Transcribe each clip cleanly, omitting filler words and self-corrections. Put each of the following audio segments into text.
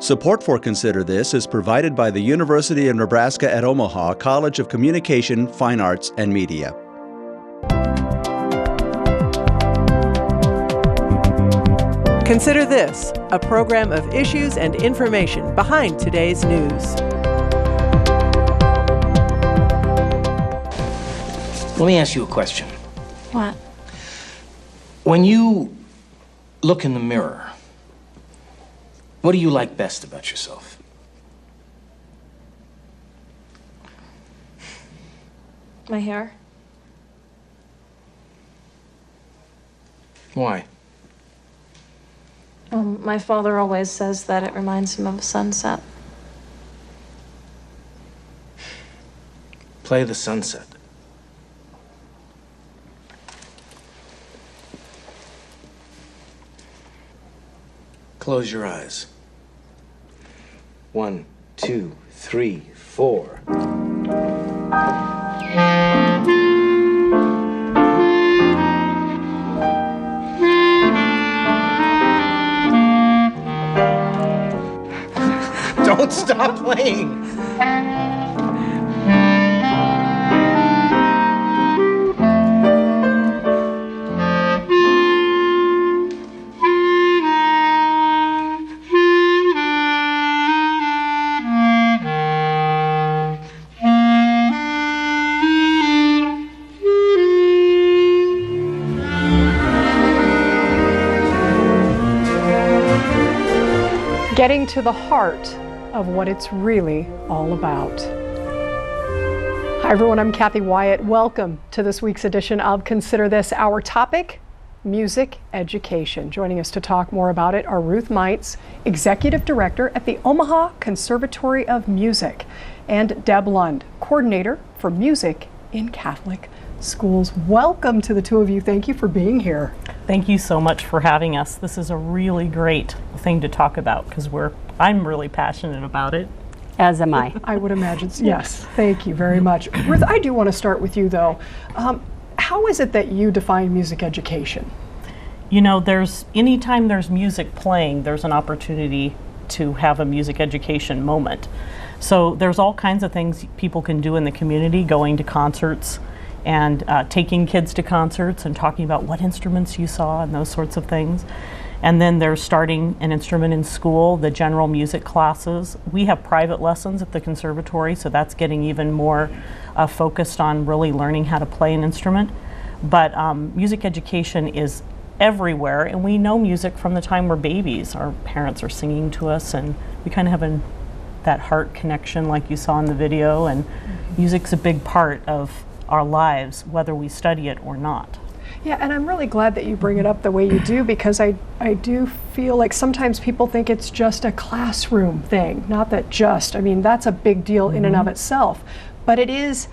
Support for Consider This is provided by the University of Nebraska at Omaha College of Communication, Fine Arts, and Media. Consider This, a program of issues and information behind today's news. Let me ask you a question. What? When you look in the mirror, what do you like best about yourself? My hair? Why? My father always says that it reminds him of a sunset. Play the sunset. Close your eyes. 1, 2, 3, 4. Don't stop playing. Getting to the heart of what it's really all about. Hi everyone, I'm Kathy Wyatt. Welcome to this week's edition of Consider This. Our topic, music education. Joining us to talk more about it are Ruth Meitz, Executive Director at the Omaha Conservatory of Music, and Deb Lund, Coordinator for Music in Catholic Schools. Welcome to the two of you. Thank you for being here. Thank you so much for having us. This is a really great thing to talk about because I'm really passionate about it. As am I. I would imagine. Yes. Thank you very much. Ruth, I do want to start with you though. How is it that you define music education? You know, anytime there's music playing, there's an opportunity to have a music education moment. So there's all kinds of things people can do in the community, going to concerts, and taking kids to concerts and talking about what instruments you saw and those sorts of things. And then there's starting an instrument in school, the general music classes. We have private lessons at the conservatory, so that's getting even more focused on really learning how to play an instrument. But music education is everywhere, and we know music from the time we're babies. Our parents are singing to us, and we kind of have that heart connection like you saw in the video, and music's a big part of our lives, whether we study it or not. Yeah, and I'm really glad that you bring it up the way you do, because I do feel like sometimes people think it's just a classroom thing. Not that just, I mean, that's a big deal in and of itself, but it is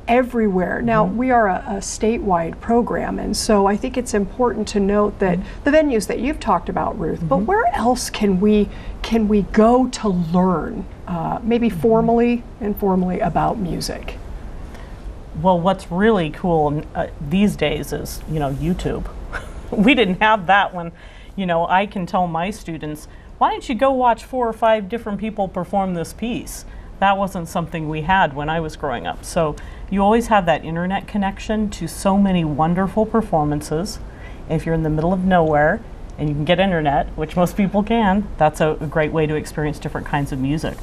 everywhere. Now, we are a statewide program, and so I think it's important to note that the venues that you've talked about, Ruth, but where else can we go to learn, maybe formally, informally, about music? Well, what's really cool these days is, YouTube. We didn't have that when, I can tell my students, why don't you go watch 4 or 5 different people perform this piece? That wasn't something we had when I was growing up. So you always have that internet connection to so many wonderful performances. If you're in the middle of nowhere and you can get internet, which most people can, that's a great way to experience different kinds of music.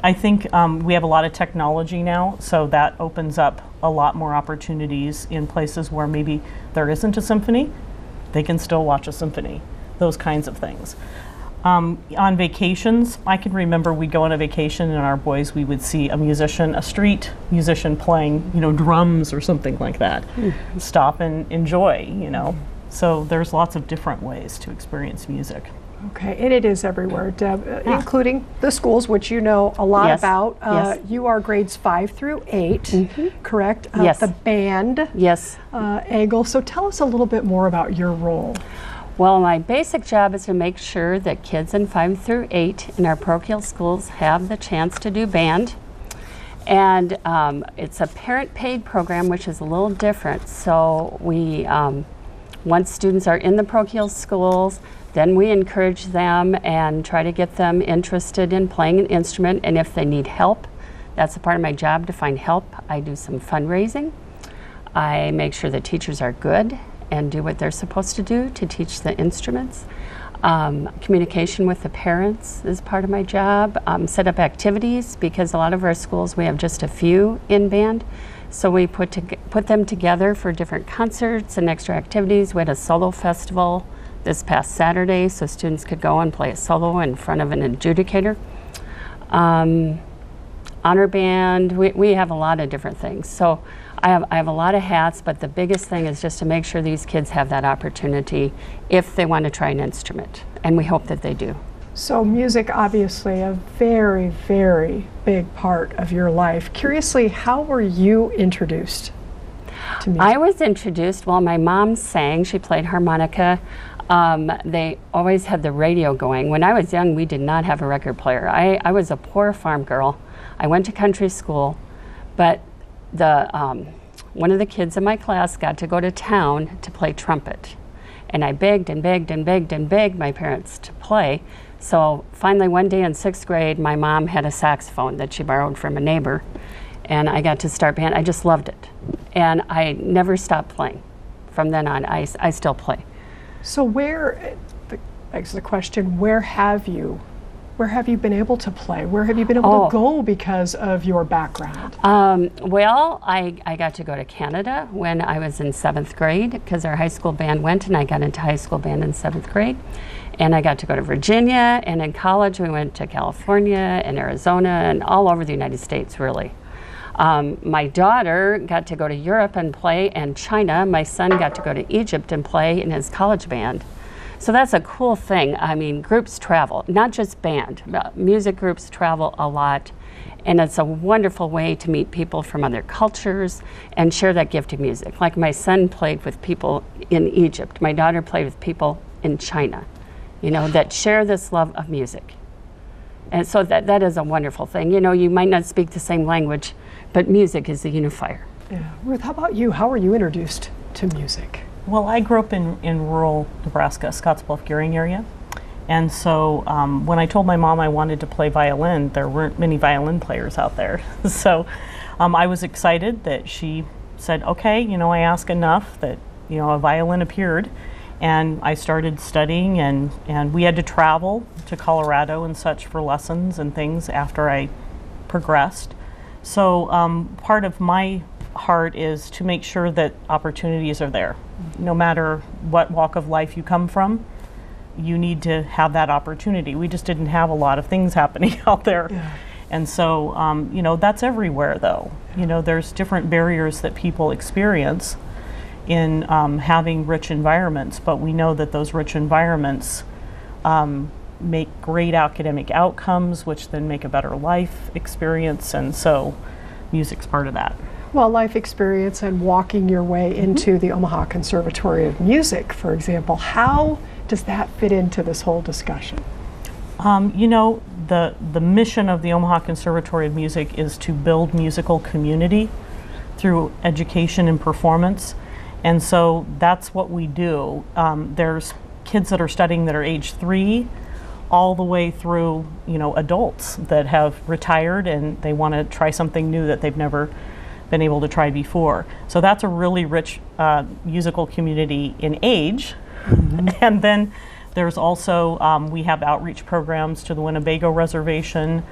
I think we have a lot of technology now, so that opens up a lot more opportunities in places where maybe there isn't a symphony. They can still watch a symphony, those kinds of things. On vacations, I can remember we'd go on a vacation and our boys, we would see a street musician playing, drums or something like that. Stop and enjoy, So there's lots of different ways to experience music. Okay, and it is everywhere, Deb, including the schools, which you know a lot about. Yes. You are grades 5 through 8, correct? Yes. The band. Yes. EGLE. So tell us a little bit more about your role. Well, my basic job is to make sure that kids in 5 through 8 in our parochial schools have the chance to do band. And it's a parent-paid program, which is a little different. So we, once students are in the parochial schools, then we encourage them and try to get them interested in playing an instrument. And if they need help, that's a part of my job to find help. I do some fundraising. I make sure the teachers are good and do what they're supposed to do to teach the instruments. Communication with the parents is part of my job. Set up activities, because a lot of our schools, we have just a few in band. So we put them together for different concerts and extra activities. We had a solo festival this past Saturday, so students could go and play a solo in front of an adjudicator. Honor band, we have a lot of different things. So I have a lot of hats, but the biggest thing is just to make sure these kids have that opportunity if they want to try an instrument, and we hope that they do. So music, obviously, a very, very big part of your life. Curiously, how were you introduced to music? I was introduced, well, my mom sang. She played harmonica. They always had the radio going. When I was young, we did not have a record player. I was a poor farm girl. I went to country school, but one of the kids in my class got to go to town to play trumpet. And I begged and begged and begged and begged my parents to play. So finally one day in 6th grade, my mom had a saxophone that she borrowed from a neighbor, and I got to start band. I just loved it. And I never stopped playing. From then on, I still play. So begs the question, where have you been able to play? Where have you been able to go because of your background? Well, I got to go to Canada when I was in 7th grade, because our high school band went, and I got into high school band in 7th grade. And I got to go to Virginia, and in college we went to California and Arizona and all over the United States, really. My daughter got to go to Europe and play, and China. My son got to go to Egypt and play in his college band. So that's a cool thing. I mean, groups travel, not just band. Music groups travel a lot, and it's a wonderful way to meet people from other cultures and share that gift of music. Like my son played with people in Egypt. My daughter played with people in China, that share this love of music. And so that is a wonderful thing. You might not speak the same language, but music is the unifier. Yeah. Ruth, how about you? How were you introduced to music? Well, I grew up in rural Nebraska, Scottsbluff-Gearing area. And so when I told my mom I wanted to play violin, there weren't many violin players out there. So I was excited that she said, okay, I asked enough that, a violin appeared. And I started studying, and we had to travel to Colorado and such for lessons and things after I progressed. So part of my heart is to make sure that opportunities are there. No matter what walk of life you come from, you need to have that opportunity. We just didn't have a lot of things happening out there. Yeah. And so, that's everywhere though. There's different barriers that people experience in having rich environments, but we know that those rich environments make great academic outcomes, which then make a better life experience, and so music's part of that. Well, life experience and walking your way into the Omaha Conservatory of Music, for example, how does that fit into this whole discussion? The mission of the Omaha Conservatory of Music is to build musical community through education and performance. And so that's what we do. There's kids that are studying that are age 3 all the way through, adults that have retired and they want to try something new that they've never been able to try before. So that's a really rich musical community in age. Mm-hmm. And then there's also, we have outreach programs to the Winnebago Reservation,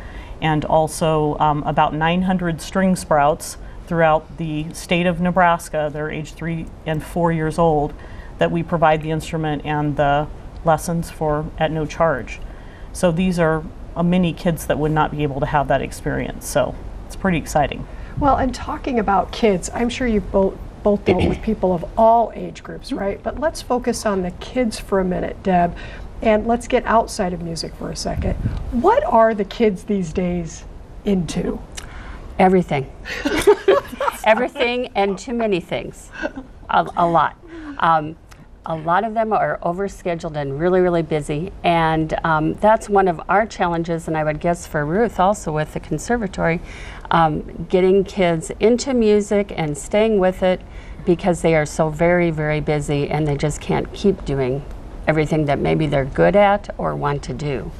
and also about 900 string sprouts throughout the state of Nebraska. They're age 3 and 4 years old, that we provide the instrument and the lessons for at no charge. So these are many kids that would not be able to have that experience. So it's pretty exciting. Well, and talking about kids, I'm sure you've both dealt with people of all age groups, right? But let's focus on the kids for a minute, Deb, and let's get outside of music for a second. What are the kids these days into? Everything. Everything and too many things. A lot. A lot of them are overscheduled and really, really busy. And that's one of our challenges, and I would guess for Ruth also with the conservatory, getting kids into music and staying with it, because they are so very, very busy and they just can't keep doing everything that maybe they're good at or want to do.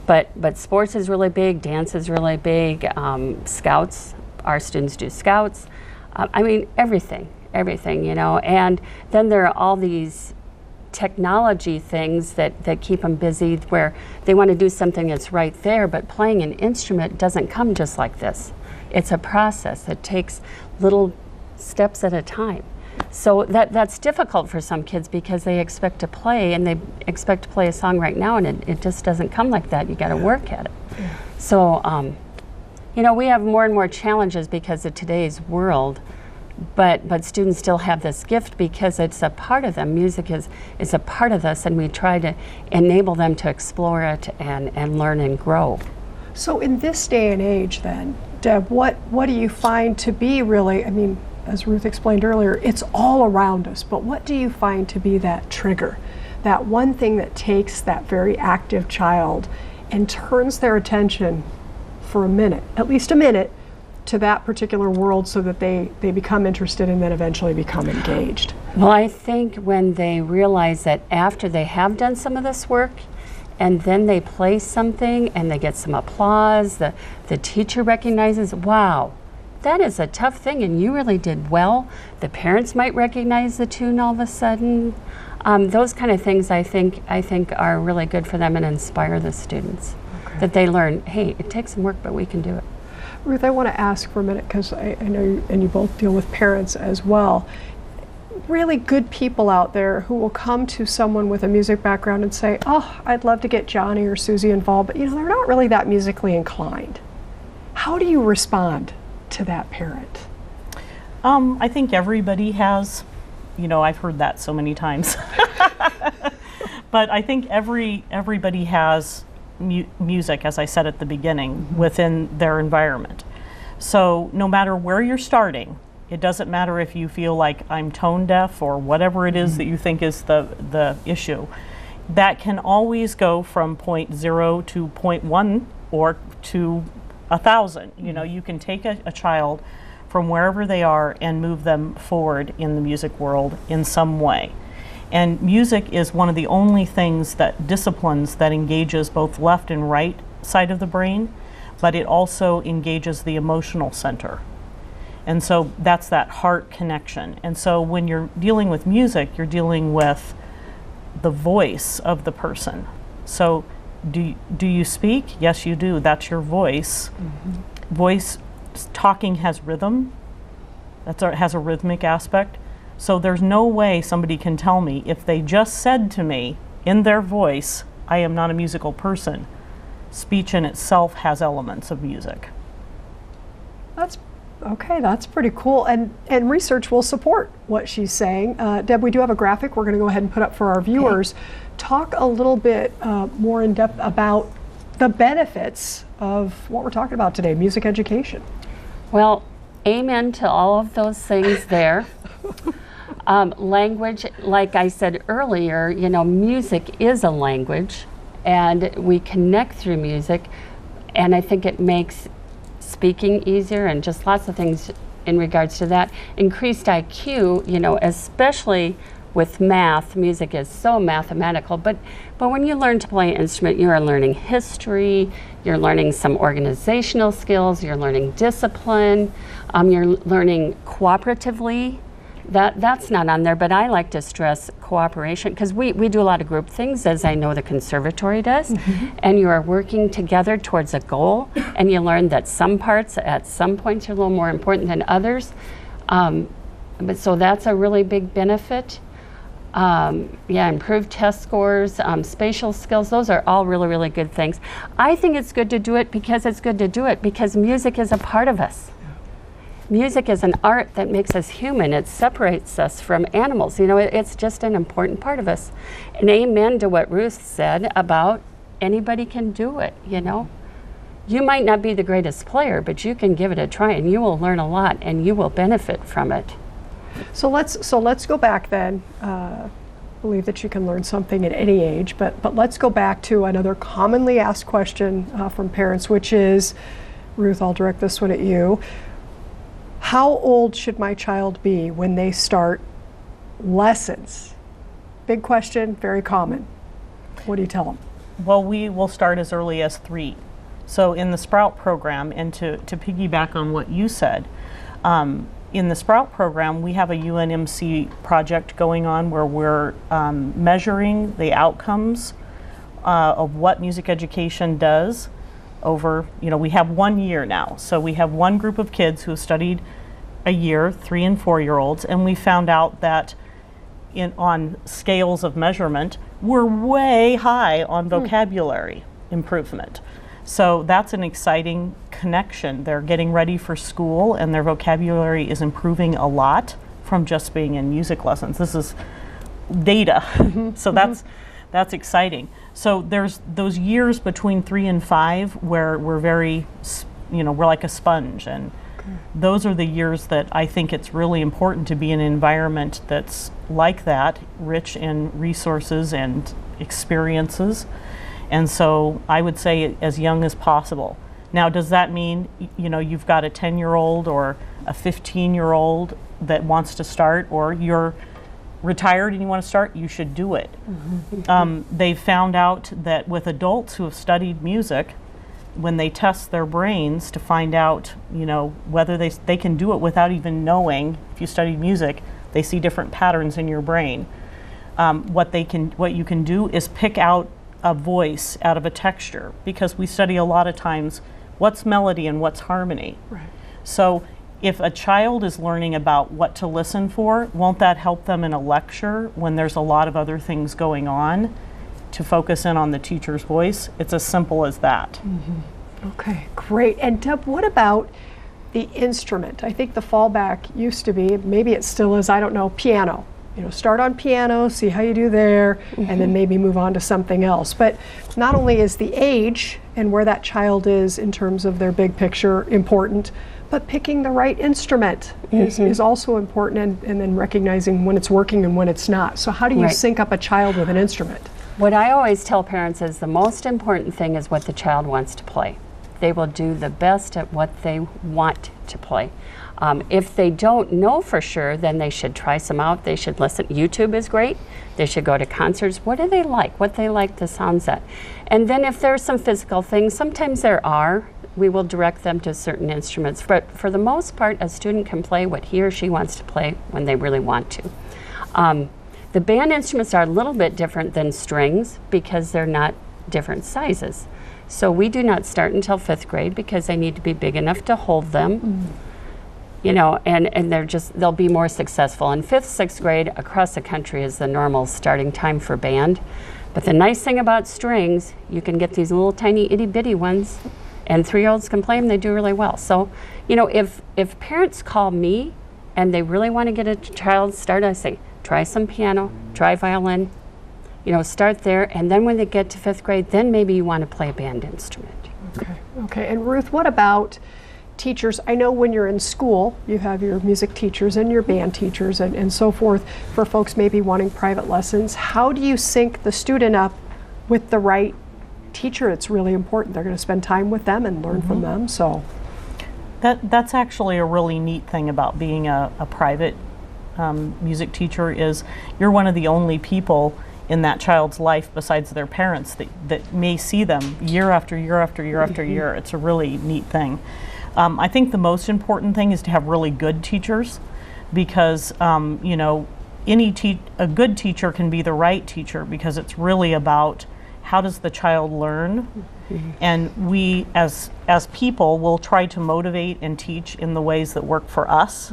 But sports is really big, dance is really big, scouts, our students do scouts. I mean, everything, you know. And then there are all these technology things that keep them busy, where they want to do something that's right there, but playing an instrument doesn't come just like this. It's a process. It takes little steps at a time. So that's difficult for some kids because they expect to play, and they expect to play a song right now, and it just doesn't come like that. You got to work at it. Yeah. So, you know, we have more and more challenges because of today's world, but students still have this gift because it's a part of them. Music is a part of us, and we try to enable them to explore it and learn and grow. So in this day and age then, Deb, what do you find to be really, I mean, as Ruth explained earlier, it's all around us, but what do you find to be that trigger, that one thing that takes that very active child and turns their attention for a minute, at least a minute, to that particular world so that they become interested and then eventually become engaged? Well, I think when they realize that after they have done some of this work and then they play something and they get some applause, the teacher recognizes, wow, that is a tough thing and you really did well. The parents might recognize the tune all of a sudden. Those kind of things I think are really good for them and inspire the students. Okay. That they learn, hey, it takes some work, but we can do it. Ruth, I want to ask for a minute, because I know and you both deal with parents as well. Really good people out there who will come to someone with a music background and say, oh, I'd love to get Johnny or Susie involved, but you know, they're not really that musically inclined. How do you respond to that parent? I think everybody has, you know, I've heard that so many times. But I think everybody has music, as I said at the beginning, within their environment. So no matter where you're starting, it doesn't matter if you feel like I'm tone deaf or whatever it is that you think is the issue. That can always go from 0 to 0.1 or to 1,000. You know, you can take a child from wherever they are and move them forward in the music world in some way. And music is one of the only disciplines that engages both left and right side of the brain, but it also engages the emotional center. And so that's that heart connection. And so when you're dealing with music, you're dealing with the voice of the person. So do you speak? Yes, you do. That's your voice. Mm-hmm. Voice, talking has rhythm. Has a rhythmic aspect. So there's no way somebody can tell me, if they just said to me in their voice, I am not a musical person. Speech in itself has elements of music. That's okay, that's pretty cool. And research will support what she's saying. Deb, we do have a graphic we're going to go ahead and put up for our viewers. Okay. Talk a little bit more in depth about the benefits of what we're talking about today, music education. Well, amen to all of those things there. Language, like I said earlier, you know, music is a language, and we connect through music, and I think it makes speaking easier and just lots of things in regards to that. Increased IQ, you know, especially with math. Music is so mathematical, but when you learn to play an instrument, you are learning history, you're learning some organizational skills, you're learning discipline, you're learning cooperatively. That's not on there, but I like to stress cooperation, because we do a lot of group things, as I know the conservatory does, mm-hmm. and you are working together towards a goal, and you learn that some parts at some points are a little more important than others. But so that's a really big benefit. Improved test scores, spatial skills, those are all really, really good things. I think it's good to do it because music is a part of us. Music is an art that makes us human. It separates us from animals. You know, it's just an important part of us. And amen to what Ruth said about anybody can do it, you know. You might not be the greatest player, but you can give it a try and you will learn a lot and you will benefit from it. So let's go back then. Believe that you can learn something at any age, but let's go back to another commonly asked question from parents, which is, Ruth, I'll direct this one at you. How old should my child be when they start lessons, big question, very common. What do you tell them? Well, we will start as early as 3. So in the Sprout program, and to piggyback on what you said, in the Sprout program, we have a UNMC project going on where we're measuring the outcomes of what music education does over, we have 1 year now. So we have one group of kids who studied a year, 3 and 4-year-olds, and we found out that on scales of measurement, we're way high on vocabulary improvement. So that's an exciting connection. They're getting ready for school and their vocabulary is improving a lot from just being in music lessons. This is data. So that's exciting. So there's those years between 3 and 5 where we're very, we're like a sponge, and those are the years that I think it's really important to be in an environment that's like that, rich in resources and experiences. And so I would say as young as possible. Now, does that mean, you've got a 10-year-old or a 15-year-old that wants to start, or you're retired and you want to start? You should do it. They've found out that with adults who have studied music, when they test their brains to find out, whether they can do it without even knowing, if you studied music, they see different patterns in your brain. What you can do is pick out a voice out of a texture, because we study a lot of times what's melody and what's harmony. Right. So if a child is learning about what to listen for, won't that help them in a lecture when there's a lot of other things going on to focus in on the teacher's voice? It's as simple as that. Okay, great. And Deb, what about the instrument? I think the fallback used to be, maybe it still is, I don't know, piano. Start on piano, see how you do there, and then maybe move on to something else. But not only is the age and where that child is in terms of their big picture important, but picking the right instrument is also important, and then recognizing when it's working and when it's not. So how do you sync up a child with an instrument? What I always tell parents is the most important thing is what the child wants to play. They will do the best at what they want to play. If they don't know for sure, then they should try some out. They should listen. YouTube is great. They should go to concerts. What do they like? What they like the sounds at? And then if there's some physical things, sometimes there are, we will direct them to certain instruments. But for the most part, a student can play what he or she wants to play when they really want to. The band instruments are a little bit different than strings because they're not different sizes. So we do not start until 5th grade because they need to be big enough to hold them. And they'll be more successful. In 5th, 6th grade across the country is the normal starting time for band. But the nice thing about strings, you can get these little tiny itty bitty ones, and 3-year-olds can play them, they do really well. So, if parents call me and they really want to get a child started, I say, try some piano, try violin, start there, and then when they get to 5th grade, then maybe you want to play a band instrument. Okay. And Ruth, what about teachers? I know when you're in school, you have your music teachers and your band teachers and so forth. For folks maybe wanting private lessons, how do you sync the student up with the right teacher? It's really important. They're going to spend time with them and learn from them. So that's actually a really neat thing about being a private music teacher, is you're one of the only people in that child's life besides their parents that may see them year after year after year after year. It's a really neat thing. I think the most important thing is to have really good teachers, because a good teacher can be the right teacher, because it's really about how does the child learn, and we as people will try to motivate and teach in the ways that work for us.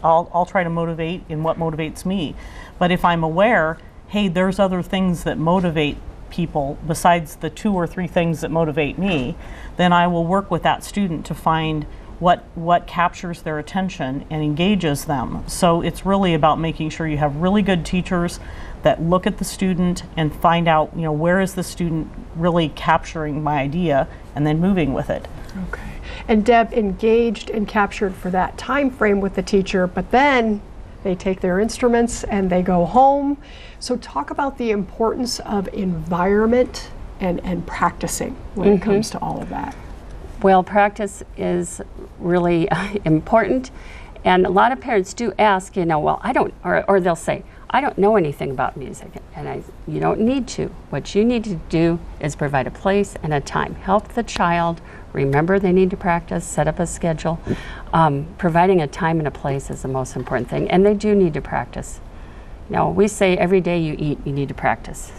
I'll try to motivate in what motivates me, but if I'm aware, hey, there's other things that motivate people besides the 2 or 3 things that motivate me, then I will work with that student to find what captures their attention and engages them. So it's really about making sure you have really good teachers that look at the student and find out, where is the student really capturing my idea, and then moving with it. Okay. And Deb, engaged and captured for that time frame with the teacher, but then they take their instruments and they go home. So talk about the importance of environment and practicing when it comes to all of that. Well, practice is really important. And a lot of parents do ask, well, I don't, or they'll say, I don't know anything about music, and you don't need to. What you need to do is provide a place and a time. Help the child remember they need to practice, set up a schedule. Providing a time and a place is the most important thing, and they do need to practice. Now, we say every day you eat, you need to practice.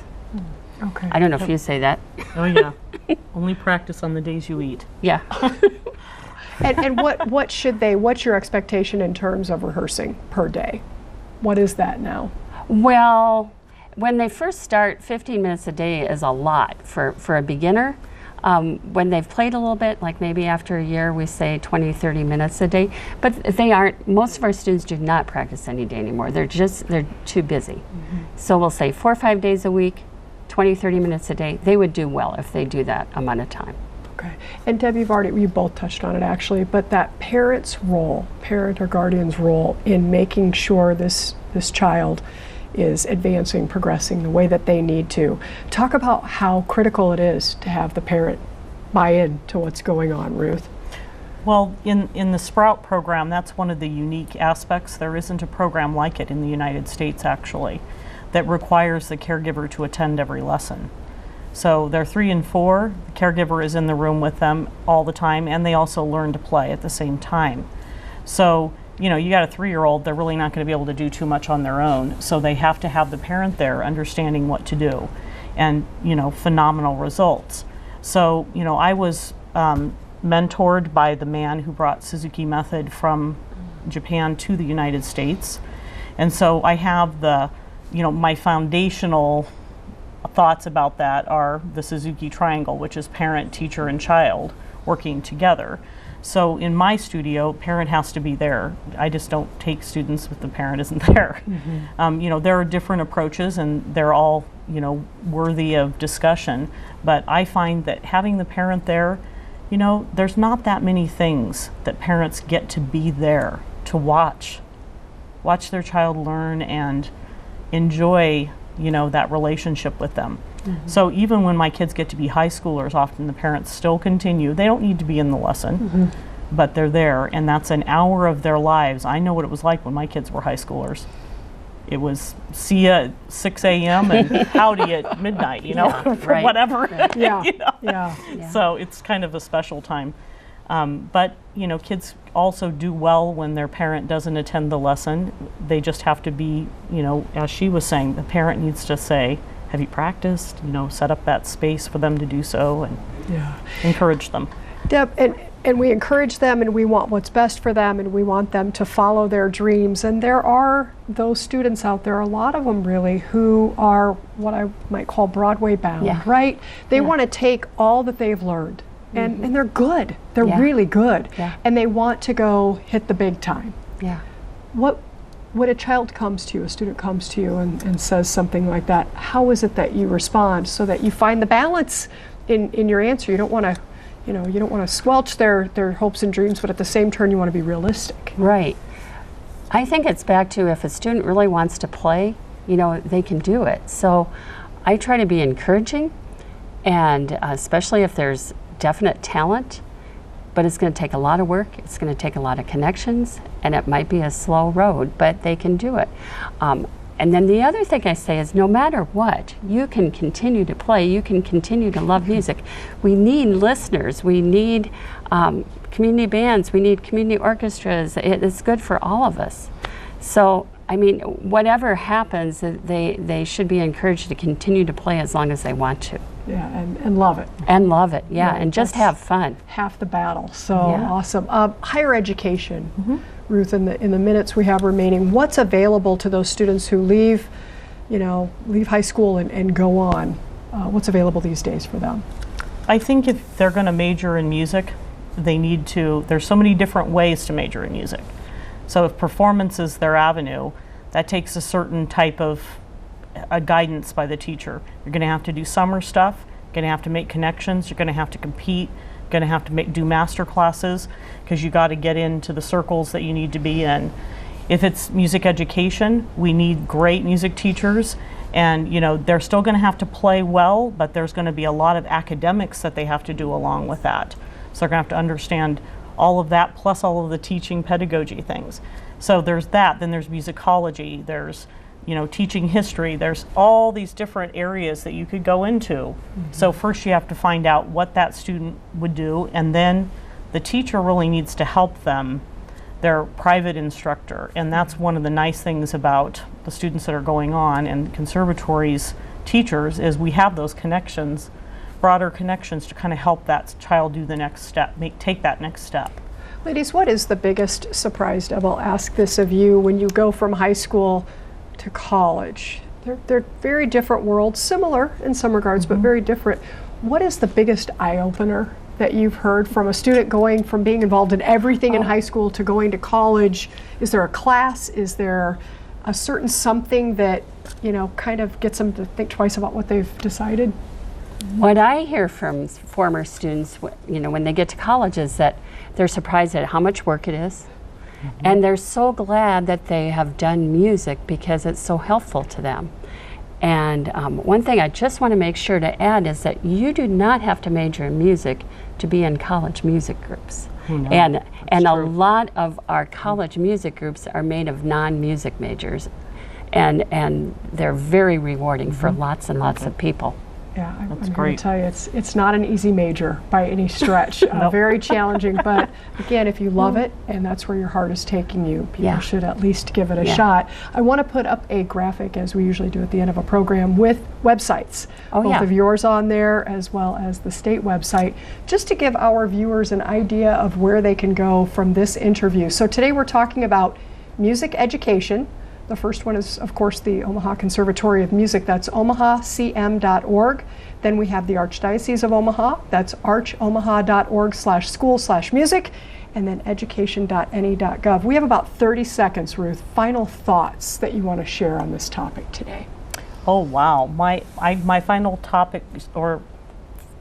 Okay. I don't know if you say that. Oh yeah. Only practice on the days you eat. Yeah. And what's your expectation in terms of rehearsing per day? What is that now? Well, when they first start, 15 minutes a day is a lot for a beginner. When they've played a little bit, like maybe after a year, we say 20, 30 minutes a day. But most of our students do not practice any day anymore. They're too busy. Mm-hmm. So we'll say 4 or 5 days a week, 20, 30 minutes a day. They would do well if they do that amount of time. Okay. And Deb, you both touched on it actually, but that parent or guardian's role in making sure this child is advancing, progressing the way that they need to. Talk about how critical it is to have the parent buy in to what's going on, Ruth. Well, in the Sprout program, that's one of the unique aspects. There isn't a program like it in the United States, actually, that requires the caregiver to attend every lesson. So they're 3 and 4, the caregiver is in the room with them all the time, and they also learn to play at the same time. So, you got a 3-year-old, they're really not going to be able to do too much on their own, so they have to have the parent there understanding what to do, and, phenomenal results. So, I was mentored by the man who brought Suzuki Method from Japan to the United States, and so I have my foundational thoughts about that are the Suzuki Triangle, which is parent, teacher, and child working together. So in my studio, parent has to be there. I just don't take students if the parent isn't there. Mm-hmm. There are different approaches, and they're all, worthy of discussion. But I find that having the parent there, there's not that many things that parents get to be there to watch their child learn and enjoy, that relationship with them. Mm-hmm. So even when my kids get to be high schoolers, often the parents still continue. They don't need to be in the lesson, mm-hmm. but they're there, and that's an hour of their lives. I know what it was like when my kids were high schoolers. It was see ya at 6 a.m. and howdy at midnight, for right. whatever. Right. Yeah. So it's kind of a special time. But, kids also do well when their parent doesn't attend the lesson. They just have to be, as she was saying, the parent needs to say, have you practiced? Set up that space for them to do so and encourage them. Deb, and we encourage them, and we want what's best for them, and we want them to follow their dreams. And there are those students out there, a lot of them really, who are what I might call Broadway bound, right? They want to take all that they've learned. And they're good. They're really good. Yeah. And they want to go hit the big time. Yeah. When a child comes to you, a student comes to you and says something like that, how is it that you respond so that you find the balance in your answer? You don't want to, you don't want to squelch their hopes and dreams, but at the same turn you want to be realistic. Right. I think it's back to if a student really wants to play, they can do it. So I try to be encouraging, and especially if there's definite talent, but it's going to take a lot of work, it's going to take a lot of connections, and it might be a slow road, but they can do it. And then the other thing I say is no matter what, you can continue to play, you can continue to love music. We need listeners, we need community bands, we need community orchestras. It's good for all of us. So, whatever happens, they should be encouraged to continue to play as long as they want to. Yeah, and love it. And love it, and just have fun. Half the battle, so awesome. Higher education, Ruth, in the minutes we have remaining, what's available to those students who leave high school and go on? What's available these days for them? I think if they're going to major in music, there's so many different ways to major in music. So if performance is their avenue, that takes a certain type of guidance by the teacher. You're going to have to do summer stuff, you're going to have to make connections, you're going to have to compete, you're going to have to do master classes, because you got to get into the circles that you need to be in. If it's music education, we need great music teachers, and they're still going to have to play well, but there's going to be a lot of academics that they have to do along with that. So they're going to have to understand all of that, plus all of the teaching pedagogy things. So there's that. Then there's musicology, there's teaching history. There's all these different areas that you could go into. So first you have to find out what that student would do, and then the teacher really needs to help them, their private instructor. And that's one of the nice things about the students that are going on and conservatories teachers is we have those connections, broader connections to kind of help that child do the next step, take that next step. Ladies, what is the biggest surprise, Deb? I'll ask this of you, when you go from high school to college. They're very different worlds, similar in some regards, but very different. What is the biggest eye-opener that you've heard from a student going from being involved in everything in high school to going to college? Is there a class? Is there a certain something that, kind of gets them to think twice about what they've decided? What I hear from former students, when they get to college, is that they're surprised at how much work it is. And they're so glad that they have done music because it's so helpful to them. And one thing I just want to make sure to add is that you do not have to major in music to be in college music groups. And a lot of our college music groups are made of non-music majors. And they're very rewarding for lots and lots of people. Yeah, I'm going to tell you, it's not an easy major by any stretch. Very challenging, but again, if you love it and that's where your heart is taking you, people should at least give it a shot. I want to put up a graphic, as we usually do at the end of a program, with websites. Both of yours on there, as well as the state website, just to give our viewers an idea of where they can go from this interview. So today we're talking about music education. The first one is, of course, the Omaha Conservatory of Music. That's omahacm.org. Then we have the Archdiocese of Omaha. That's archomaha.org/school/music. And then education.ne.gov. We have about 30 seconds, Ruth. Final thoughts that you want to share on this topic today. Oh, wow. My final topic or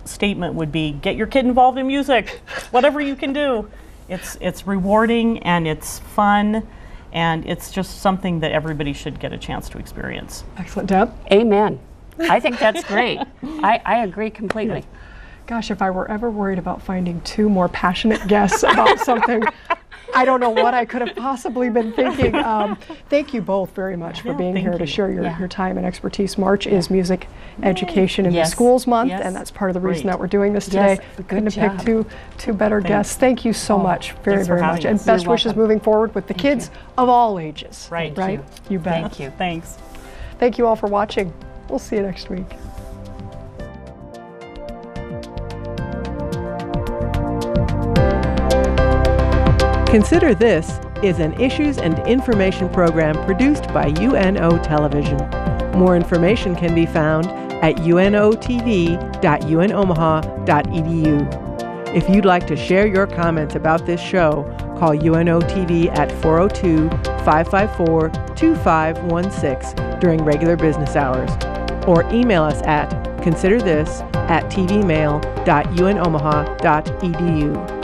statement would be, get your kid involved in music. Whatever you can do. It's rewarding and it's fun. And it's just something that everybody should get a chance to experience. Excellent. Deb? Amen. I think that's great. I agree completely. Gosh, if I were ever worried about finding two more passionate guests about something, I don't know what I could have possibly been thinking. Thank you both very much for being here to share your time and expertise. March is Music Education in the Schools Month, and that's part of the reason that we're doing this today. Couldn't have picked two better guests. Thank you so much, very much. And best wishes moving forward with the kids of all ages. Right. You bet. Thank you. Thanks. Thank you all for watching. We'll see you next week. Consider This is an issues and information program produced by UNO Television. More information can be found at unotv.unomaha.edu. If you'd like to share your comments about this show, call UNO TV at 402-554-2516 during regular business hours, or email us at considerthis@tvmail.unomaha.edu.